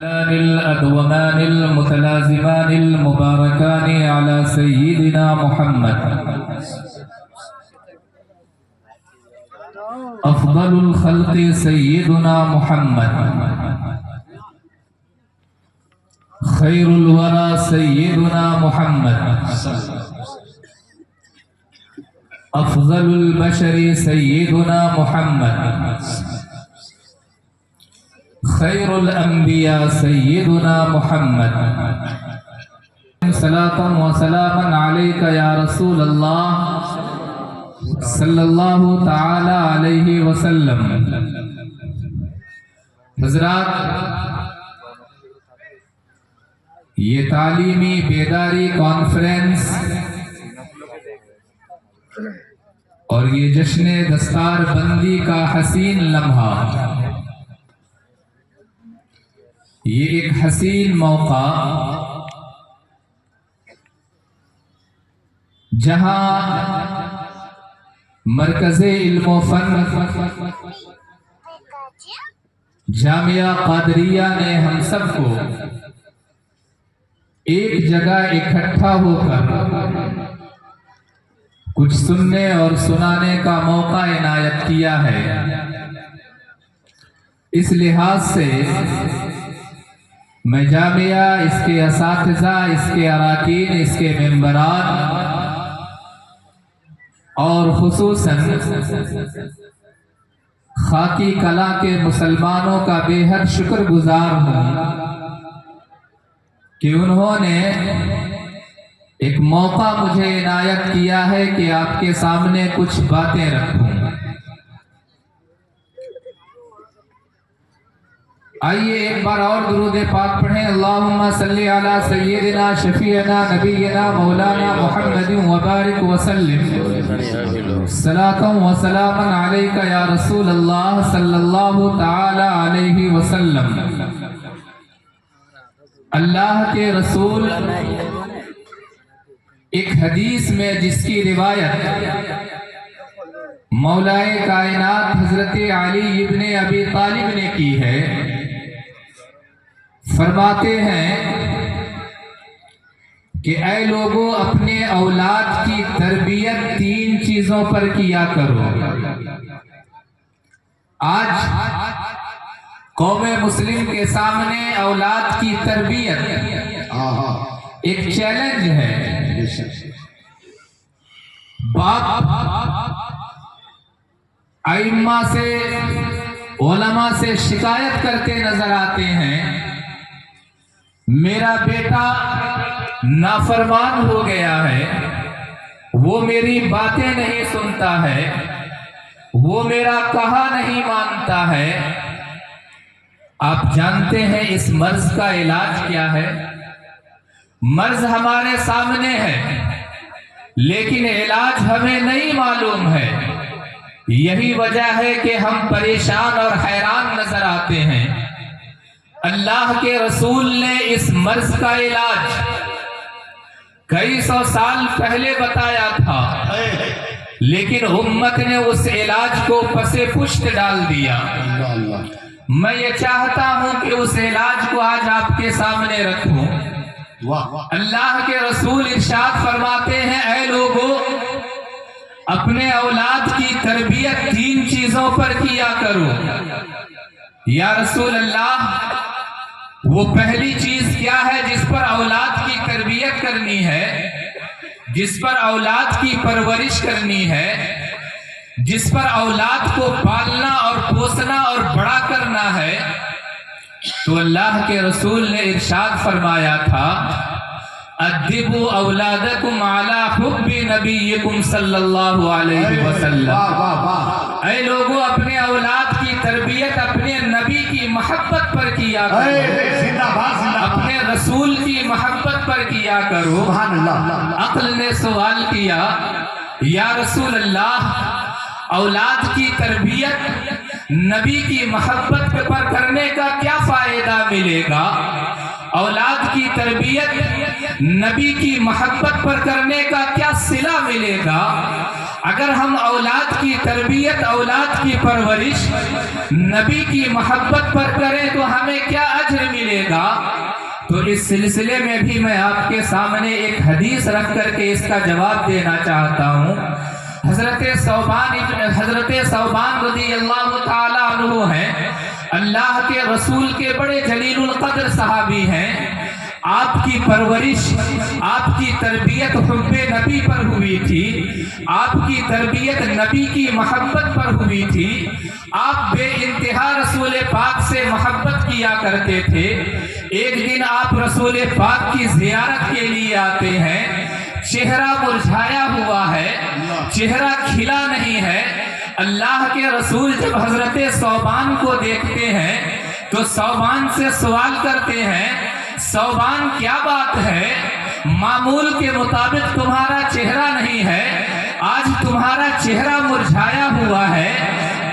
الأدومان المتلازمان المباركان على سيدنا محمد أفضل الخلق سيدنا محمد خير الورى سيدنا محمد أفضل البشر سيدنا محمد خير الأنبياء سيدنا محمد صلاة وسلاما عليك يا رسول الله صلی اللہ تعالی علیہ وسلم۔ حضرات، یہ تعلیمی بیداری کانفرنس اور یہ جشن دستار بندی کا حسین لمحہ، یہ ایک حسین موقع جہاں مرکز علم و فن جامعہ قادریہ نے ہم سب کو ایک جگہ اکٹھا ہو کر کچھ سننے اور سنانے کا موقع عنایت کیا ہے۔ اس لحاظ سے میں جامعہ، اس کے اساتذہ، اس کے اراکین، اس کے ممبران اور خصوصاً خاکی کلاں کے مسلمانوں کا بے حد شکر گزار ہوں کہ انہوں نے ایک موقع مجھے عنایت کیا ہے کہ آپ کے سامنے کچھ باتیں رکھوں۔ آئیے ایک بار اور درود پاک پڑھیں۔ اللہم صلی علی سیدنا شفیعنا نبینا مولانا محمد وبارک وسلم صلاۃ و سلاما علیک یا رسول اللہ صلی اللہ تعالی علیہ وسلم۔ اللہ کے رسول ایک حدیث میں جس کی روایت مولائے کائنات حضرت علی ابن ابی طالب نے کی ہے، فرماتے ہیں کہ اے لوگو، اپنے اولاد کی تربیت تین چیزوں پر کیا کرو۔ آج قوم مسلم کے سامنے اولاد کی تربیت ایک چیلنج ہے۔ باپ ائمہ سے، علماء سے شکایت کرتے نظر آتے ہیں، میرا بیٹا نافرمان ہو گیا ہے، وہ میری باتیں نہیں سنتا ہے، وہ میرا کہا نہیں مانتا ہے۔ آپ جانتے ہیں اس مرض کا علاج کیا ہے؟ مرض ہمارے سامنے ہے لیکن علاج ہمیں نہیں معلوم ہے۔ یہی وجہ ہے کہ ہم پریشان اور حیران نظر آتے ہیں۔ اللہ کے رسول نے اس مرض کا علاج کئی سو سال پہلے بتایا تھا، لیکن امت نے اس علاج کو پس پشت ڈال دیا۔ میں یہ چاہتا ہوں کہ اس علاج کو آج آپ کے سامنے رکھوں۔ اللہ کے رسول ارشاد فرماتے ہیں، اے لوگو، اپنے اولاد کی تربیت تین چیزوں پر کیا کرو۔ یا رسول اللہ، وہ پہلی چیز کیا ہے جس پر اولاد کی تربیت کرنی ہے، جس پر اولاد کی پرورش کرنی ہے، جس پر اولاد کو پالنا اور پوسنا اور بڑا کرنا ہے؟ تو اللہ کے رسول نے ارشاد فرمایا تھا، ادبوا اولادکم علی حب نبیکم صلی اللہ علیہ وسلم۔ اے لوگو، اپنے اولاد کی تربیت اپنے نبی کی محبت پر کیا کرو، اپنے رسول کی محبت پر کیا کرو۔ عقل نے سوال کیا، یا رسول اللہ، اولاد کی تربیت نبی کی محبت پر کرنے کا کیا فائدہ ملے گا؟ اولاد کی تربیت نبی کی محبت پر کرنے کا کیا صلہ ملے گا؟ اگر ہم اولاد کی تربیت، اولاد کی پرورش نبی کی محبت پر کریں تو ہمیں کیا اجر ملے گا؟ تو اس سلسلے میں بھی میں آپ کے سامنے ایک حدیث رکھ کر کے اس کا جواب دینا چاہتا ہوں۔ حضرت ثوبان رضی اللہ تعالیٰ عنہ ہیں، اللہ کے رسول کے بڑے جلیل القدر صحابی ہیں۔ آپ کی پرورش، آپ کی تربیت حب نبی پر ہوئی تھی، آپ کی تربیت نبی کی محبت پر ہوئی تھی۔ آپ بے انتہا رسول پاک سے محبت کیا کرتے تھے۔ ایک دن آپ رسول پاک کی زیارت کے لیے آتے ہیں، چہرہ مرجھایا ہوا ہے، چہرہ کھلا نہیں ہے۔ اللہ کے رسول جب حضرت ثوبان کو دیکھتے ہیں تو ثوبان سے سوال کرتے ہیں، ثوبان کیا بات ہے؟ معمول کے مطابق تمہارا چہرہ نہیں ہے، آج تمہارا چہرہ مرجھایا ہوا ہے،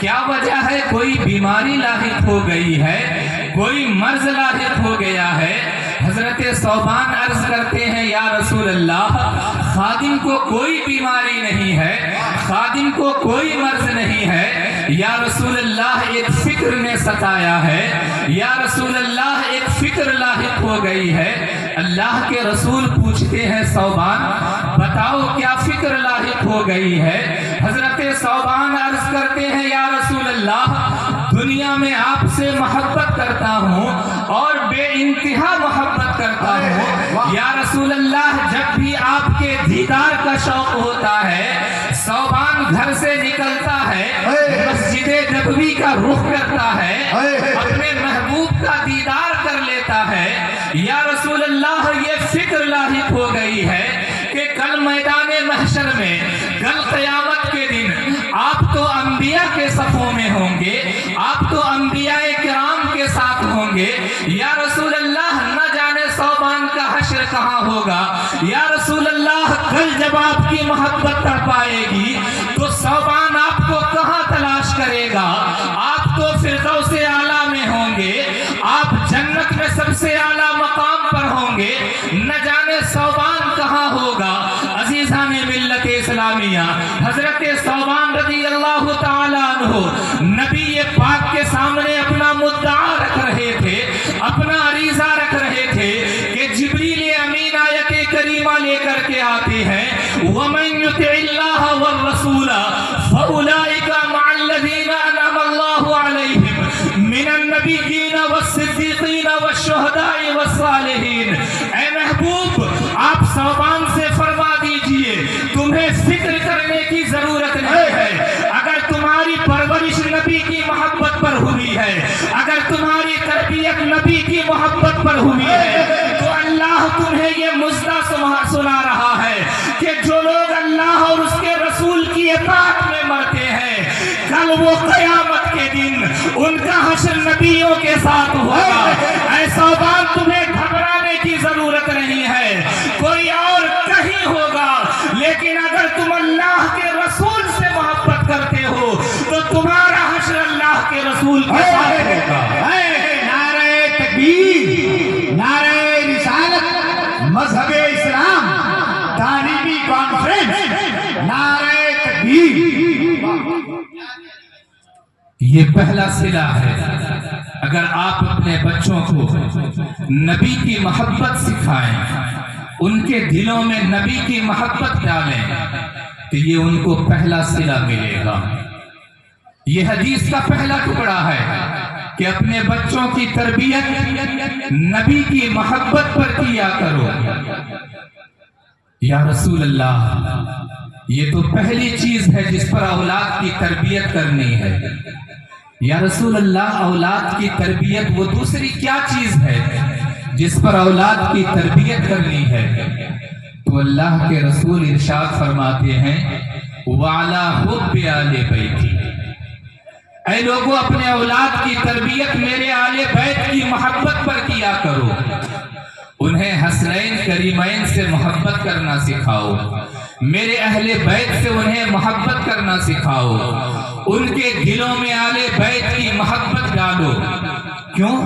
کیا وجہ ہے؟ کوئی بیماری لاحق ہو گئی ہے، کوئی مرض لاحق ہو گیا ہے؟ حضرت ثوبان عرض کرتے ہیں، یا رسول اللہ، خادم کو کوئی بیماری نہیں ہے، خادم کو کوئی مرض نہیں ہے، یا رسول اللہ ایک فکر نے ستایا ہے، یا رسول اللہ ایک فکر لاحق ہو گئی ہے۔ اللہ کے رسول پوچھتے ہیں، ثوبان بتاؤ کیا فکر لاحق ہو گئی ہے؟ حضرت ثوبان عرض کرتے ہیں، یا رسول اللہ، دنیا میں آپ سے محبت کرتا ہوں اور بے انتہا محبت کرتا ہوں، یا رسول اللہ جب بھی آپ کے دیدار کا شوق ہوتا ہے، ثوبان گھر سے نکلتا ہے، مسجد نبوی کا رخ کرتا ہے، اپنے محبوب کا دیدار کر لیتا ہے۔ یا رسول اللہ یہ فکر لاحق ہو گئی ہے کہ کل میدان محشر میں، کل قیامت کے دن آپ تو انبیاء کے صفوں میں ہوں گے، آپ تو انبیاء کرام کے ساتھ ہوں گے، یا رسول اللہ نہ جانے ثوبان کا حشر کہاں ہوگا، یا رسول اللہ کل جب آپ کی محبت تڑپائے گی تو ثوبان آپ کو کہاں تلاش کرے گا؟ آپ تو فردوس اعلیٰ میں ہوں گے، آپ جنت میں سب سے اعلیٰ مقام پر ہوں گے، نہ جانے ثوبان کہاں ہوگا۔ عزیزان ملت اسلامیہ، حضرت ثوبان رضی اللہ تعالیٰ عنہ نبی پاک کے سامنے اپنا مدعا رکھ رہے تھے، اپنا عریضہ رکھ رہے تھے کہ جبریل امین آیت کریمہ لے کر کے آتے ہیں، وَمَن يُطِعِ اللَّهَ وَالرَّسُولَ فَأُولَٰئِكَ مَعَ الَّذِينَ أَنْعَمَ اللَّهُ عَلَيْهِمْ مِنَ النَّبِيِّينَ وَالصِّدِّيقِينَ وَالشُّهَدَاءِ وَالصَّالِحِينَ۔ اے محبوب، آپ ثوبان سے فرما دیجئے تمہیں فکر کرنے کی ضرورت نہیں ہے۔ اگر تمہاری پرورش نبی کی محبت پر ہوئی ہے، اگر تمہاری تربیت نبی کی محبت پر ہوئی ہے، تو اللہ تمہیں یہ مژدہ سنا رہا ہے کہ جو لوگ اللہ اور اس کے رسول کی اطاعت میں مرتے ہیں، کل وہ قیامت کے دن ان کا حشر نبیوں کے ساتھ ہوگا۔ اے ثوبان، تمہیں گھبرانے کی ضرورت نہیں ہے، کوئی اور کہیں ہوگا، لیکن اگر تم اللہ کے رسول سے محبت کرتے ہو تو تمہارا حشر اللہ کے رسول کے ساتھ ہوگا۔ نعرہ تکبیر، نعرہ رسالت، مذہب اسلام، تعلیمی کانفرنس، نعرہ تکبیر۔ یہ پہلا صلہ ہے۔ اگر آپ اپنے بچوں کو نبی کی محبت سکھائیں، ان کے دلوں میں نبی کی محبت ڈالیں، تو یہ ان کو پہلا صلہ ملے گا۔ یہ حدیث کا پہلا ٹکڑا ہے کہ اپنے بچوں کی تربیت نبی کی محبت پر کیا کرو۔ یا رسول اللہ، یہ تو پہلی چیز ہے جس پر اولاد کی تربیت کرنی ہے۔ یا رسول اللہ، اولاد کی تربیت وہ دوسری کیا چیز ہے جس پر اولاد کی تربیت کرنی ہے؟ تو اللہ کے رسول ارشاد فرماتے ہیں، وَعَلَى حُبِّ آلِ بَيْتِ، اے لوگوں اپنے اولاد کی تربیت میرے آل بیت کی محبت پر کیا کرو، انہیں حسنین کریمین سے محبت کرنا سکھاؤ، میرے اہل بیت سے انہیں محبت کرنا سکھاؤ، ان کے دلوں میں آل بیت کی محبت ڈالو۔ کیوں؟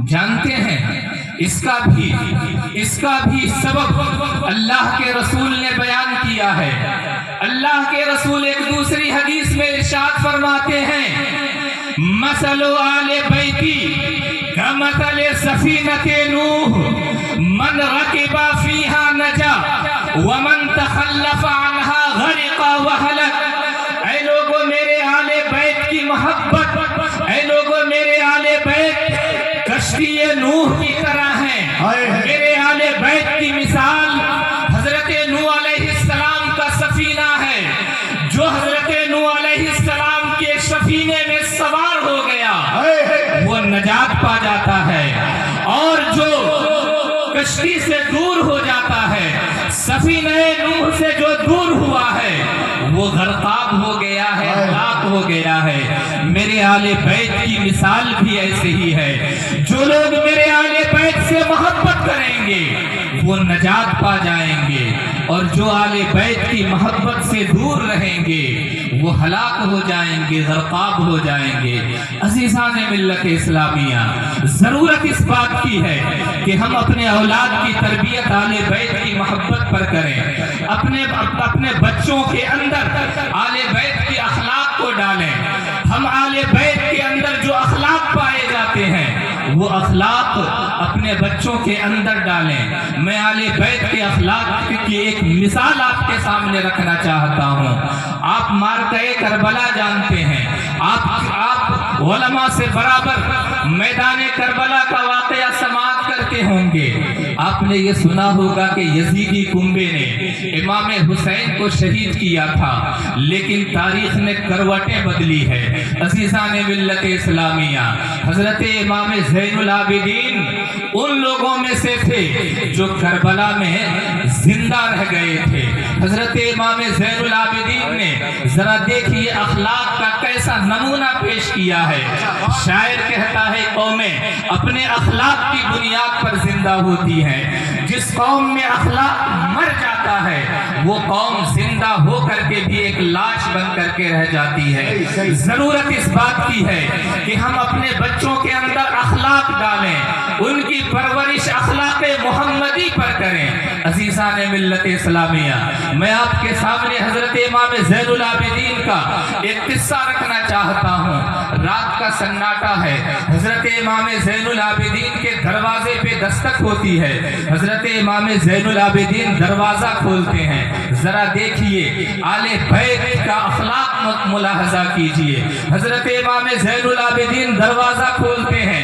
جانتے ہیں اس کا بھی سبب اللہ کے رسول نے بیان کیا ہے۔ اللہ کے رسول ایک دوسری حدیث میں ارشاد فرماتے ہیں مثل آل بیتی کمثل سفینۃ نوح من رکب فیہا نجا ومن تخلف عنہا غرق وہلک۔ اے لوگوں میرے آل بیت کی محبت، اے لوگوں میرے آل بیت کشتی نوح کی طرح ہیں۔ میرے آل بیت کی مثال حضرت نوح علیہ السلام کا سفینہ ہے، جو حضرت نوح علیہ السلام کے سفینے میں سوار ہو گیا وہ نجات پا جاتا ہے، اور جو کشتی سے دور ہو جاتا ہے، سفینہ نوح سے جو دور ہوا ہے وہ غرقاب ہو گیا ہے، ہلاک ہو گیا ہے۔ میرے آل بیت کی مثال بھی ایسے ہی ہے، جو لوگ میرے آل بیت سے محبت کریں گے وہ نجات پا جائیں گے، اور جو آل بیت کی محبت سے دور رہیں گے وہ ہلاک ہو جائیں گے، غرقاب ہو جائیں گے۔ عزیزان ملت اسلامیہ، ضرورت اس بات کی ہے کہ ہم اپنے اولاد کی تربیت آل بیت کی محبت پر کریں، اپنے بچوں کے اندر آل بیت کے اخلاق کو ڈالیں۔ ہم آل بیت کے اندر جو اخلاق پائے جاتے ہیں وہ اخلاق اپنے بچوں کے اندر ڈالیں۔ میں آل بیت کے اخلاق کی ایک مثال آپ کے سامنے رکھنا چاہتا ہوں۔ آپ معرکہ کربلا جانتے ہیں، آپ علماء سے برابر میدان کربلا کا واقعہ سماعت کرتے ہوں گے۔ آپ نے یہ سنا ہوگا کہ یزیدی کنبے نے امام حسین کو شہید کیا تھا، لیکن تاریخ نے کروٹیں بدلی ہے۔ عزیزان ملت اسلامیہ، حضرت امام زین العابدین ان لوگوں میں سے تھے جو کربلا میں زندہ رہ گئے تھے۔ حضرت امام زین العابدین نے ذرا دیکھیے اخلاق کا کیسا نمونہ پیش کیا ہے۔ شاعر کہتا ہے قومیں اپنے اخلاق کی بنیاد پر زندہ ہوتی ہیں، جس قوم میں اخلاق مر جاتا ہے وہ قوم زندہ ہو کر کے بھی ایک لاش بن کر کے رہ جاتی ہے۔ ضرورت اس بات کی ہے کہ ہم اپنے بچوں کے اندر اخلاق ڈالیں، ان کی پرورش اخلاق محمدی پر کریں۔ عزیزان ملت اسلامیہ، میں آپ کے سامنے حضرت امام زین العابدین کا ایک قصہ رکھنا چاہتا ہوں۔ رات کا سناٹا ہے، حضرت امام زین العابدین کے دروازے پہ دستک ہوتی ہے۔ حضرت امام زین العابدین دروازہ کھولتے ہیں۔ ذرا دیکھیے آل بیت کا اخلاق ملاحظہ کیجئے۔ حضرت امام زین العابدین دروازہ کھولتے ہیں،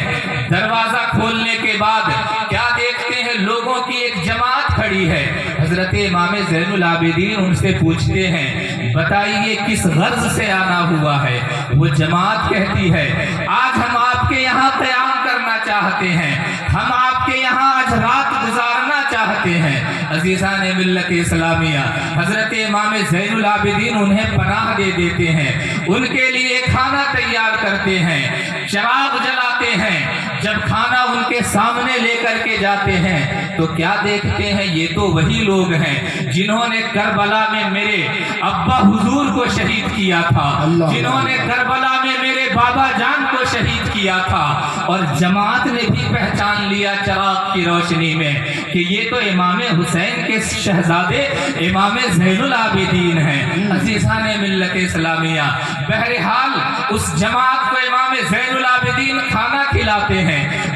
دروازہ کھولنے کے بعد کیا دیکھتے ہیں؟ لوگوں کی ایک جماعت کھڑی ہے۔ حضرت امام زین العابدین ان سے پوچھتے ہیں بتائیے کس غرض سے آنا ہوا ہے؟ وہ جماعت کہتی ہے آج ہم آپ کے یہاں قیام کرنا چاہتے ہیں، ہم آپ کے یہاں آج رات گزارنا چاہتے ہیں۔ عزیزان ملت اسلامیہ، حضرت امام زین العابدین انہیں پناہ دے دیتے ہیں، ان کے لیے کھانا تیار کرتے ہیں، چراغ جلاتے ہیں۔ جب کھانا ان کے سامنے لے کر کے جاتے ہیں تو کیا دیکھتے ہیں؟ یہ تو وہی لوگ ہیں جنہوں نے کربلا میں میرے ابا حضور کو شہید کیا تھا، جنہوں نے کربلا میں میرے بابا جان کو شہید کیا تھا۔ اور جماعت نے بھی پہچان لیا چراغ کی روشنی میں کہ یہ تو امام حسین کے شہزادے امام زین العابدین ہیں۔ عزیزان ملت اسلامیہ، بہرحال اس جماعت کو امام زین العابدین کھانا کھلاتے ہیں۔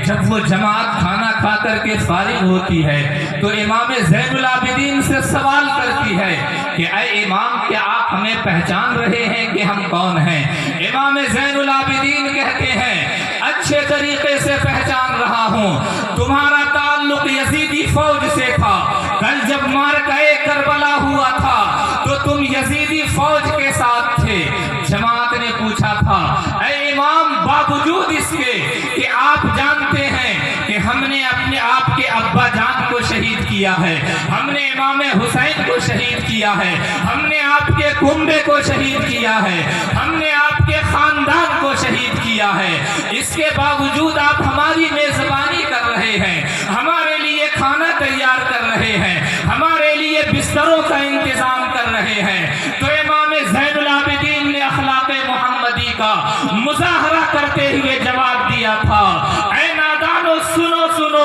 جب وہ جماعت کھانا کھا کر کے فارغ ہوتی ہے تو امام زین العابدین سے سوال کرتی ہے کہ اے امام کیا آپ ہمیں پہچان رہے ہیں کہ ہم کون ہیں؟ امام زین العابدین کہتے ہیں اچھے طریقے سے پہچان رہا ہوں، تمہارا تعلق یزیدی فوج سے تھا، کل جب معرکہ کربلا ہوا تھا تو تم یزیدی فوج کے ساتھ تھے۔ جماعت نے پوچھا تھا اے امام باوجود اس کے کہ آپ جانتے ہیں کہ ہم نے اپنے آپ کے ابا جان کو شہید کیا ہے، ہم نے امام حسین کو شہید کیا ہے، ہم نے آپ کے کنبے کو شہید کیا ہے، ہم نے آپ کے خاندان کو شہید کیا ہے، اس کے باوجود آپ ہماری میزبانی کر رہے ہیں، ہمارے لیے کھانا تیار کر رہے ہیں، ہمارے لیے بستروں کا انتظام کر رہے ہیں۔ تو امام زین العابدین نے اخلاق محمدی کا مظاہرہ کرتے ہوئے جواب دیا تھا اے نادانو سنو سنو،